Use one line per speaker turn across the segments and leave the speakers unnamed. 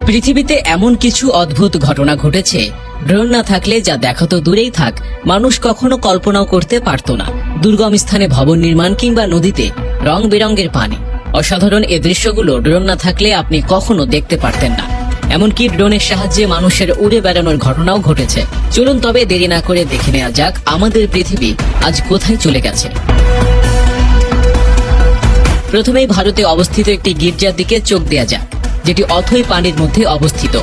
পৃথিবীতে এমন কিছু অদ্ভুত ঘটনা ঘটেছে, ড্রোন না থাকলে যা দেখা তো দূরেই থাক, মানুষ কখনো কল্পনাও করতে পারত না। দুর্গম স্থানে ভবন নির্মাণ কিংবা নদীতে রং বেরঙের পানি, অসাধারণ এ দৃশ্যগুলো ড্রোন না থাকলে আপনি কখনো দেখতে পারতেন না। এমনকি ড্রোনের সাহায্যে মানুষের উড়ে বেড়ানোর ঘটনাও ঘটেছে। চলুন তবে দেরি না করে দেখে নেওয়া যাক আমাদের পৃথিবী আজ কোথায় চলে গেছে। প্রথমেই ভারতে অবস্থিত একটি গির্জার দিকে চোখ দেয়া যাক, যেটি অথই পানির মধ্যে অবস্থিত।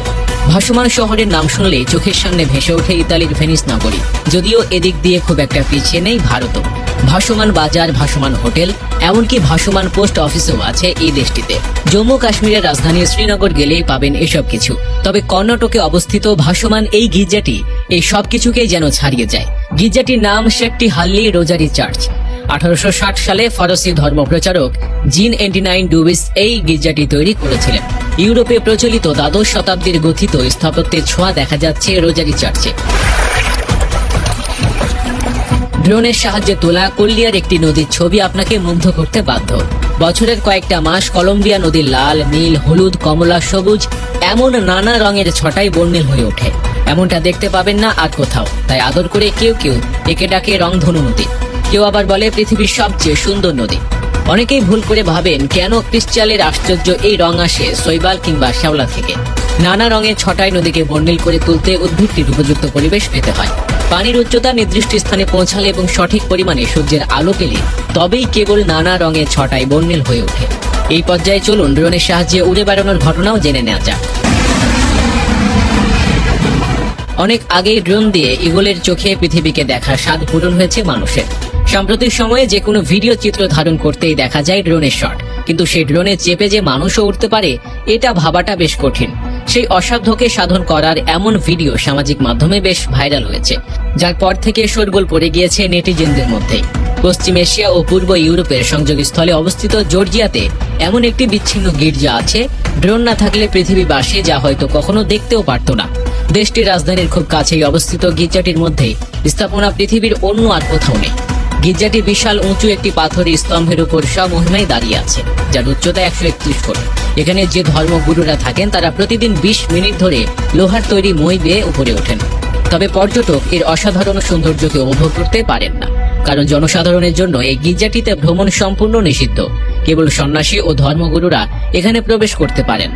ভাসমান শহরের নাম শুনলেই চোখের সামনে ভেসে ওঠে ইতালির ভেনিস নগরী। যদিও এদিক দিয়ে খুব একটা পিছিয়ে নেই ভারতও। ভাসমান বাজার, ভাসমান হোটেল, এমনকি ভাসমান পোস্ট অফিসও আছে এই দেশটিতে। জম্মু কাশ্মীরের রাজধানী শ্রীনগর গেলেই পাবেন এসব কিছু। তবে কর্ণাটকে অবস্থিত ভাসমান এই গির্জাটি এই সবকিছুকেই যেন ছাড়িয়ে যায়। গির্জাটির নাম শেট্টি হাল্লি রোজারি চার্চ। 1860 সালে ফরাসি ধর্মপ্রচারক জিন এন্টিনাইন ডুবিস এই গির্জাটি তৈরি করেছিলেন। ইউরোপে প্রচলিত দ্বাদশ শতাব্দীর গঠিত স্থাপত্যের ছোঁয়া দেখা যাচ্ছে রোজারি চার্চে। ড্রোনের সাহায্যে তোলা কল্লিয়ার একটি নদীর ছবি আপনাকে মুগ্ধ করতে বাধ্য। বছরের কয়েকটা মাস কলম্বিয়া নদীর লাল, নীল, হলুদ, কমলা, সবুজ এমন নানা রঙের ছটায় বর্ণিল হয়ে ওঠে। এমনটা দেখতে পাবেন না আর কোথাও। তাই আদর করে কেউ কেউ একে ডাকে রংধনু নদী, কেউ আবার বলে পৃথিবীর সবচেয়ে সুন্দর নদী। অনেকেই ভুল করে ভাবেন কেন ক্রিস্টালের আশ্চর্য এই রং আসে শৈবাল কিংবা শ্যাওলা থেকে। নানা রঙের ছটায় নদীকে বর্ণিল করে তুলতে উদ্ভিদটির উপযুক্ত পরিবেশ পেতে হয়। পানির উচ্চতা নির্দিষ্ট স্থানে পৌঁছালে এবং সঠিক পরিমাণে সূর্যের আলো পেলে তবেই কেবল নানা রঙের ছটায় বর্ণিল হয়ে ওঠে। এই পর্যায়ে চলুন ড্রোনের সাহায্যে উড়ে বেড়ানোর ঘটনাও জেনে নেওয়া যাক। অনেক আগেই ড্রোন দিয়ে ঈগলের চোখে পৃথিবীকে দেখার স্বাদ পূরণ হয়েছে মানুষের। সাম্প্রতিক সময়ে যে কোনো ভিডিও চিত্র ধারণ করতেই দেখা যায় ড্রোনের শট, কিন্তু সেই ড্রোনে চেপে যে মানুষও উঠতে পারে এটা ভাবাটা বেশ কঠিন। সেই অসাধ্যকে সাধন করার এমন ভিডিও সামাজিক মাধ্যমে বেশ ভাইরাল হয়েছে, যার পর থেকে শোরগোল পড়ে গিয়েছে নেটিজেনদের মধ্যে। পশ্চিম এশিয়া ও পূর্ব ইউরোপের সংযোগস্থলে অবস্থিত জর্জিয়াতে এমন একটি বিচ্ছিন্ন গির্জা আছে, ড্রোন না থাকলে পৃথিবীবাসী যা হয়তো কখনো দেখতেও পারত না। দেশটির রাজধানীর খুব কাছেই অবস্থিত গির্জাটির মধ্যে স্থাপনা পৃথিবীর অন্য আর কোথাও নেই। গির্জাটি বিশাল উঁচু একটি পাথরের স্তম্ভের উপর স্বমহিমায় দাঁড়িয়ে আছে, যার উচ্চতা 131 ফুট। এখানে যে ধর্মগুরুরা থাকেন তারা প্রতিদিন 20 মিনিট ধরে লোহার তৈরি মই বেয়ে উপরে ওঠেন। তবে পর্যটক এর অসাধারণ সৌন্দর্যকে উপভোগ করতে পারেন না, কারণ জনসাধারণের জন্য এই গির্জাটিতে ভ্রমণ সম্পূর্ণ নিষিদ্ধ। কেবল সন্ন্যাসী ও ধর্মগুরুরা এখানে প্রবেশ করতে পারেন।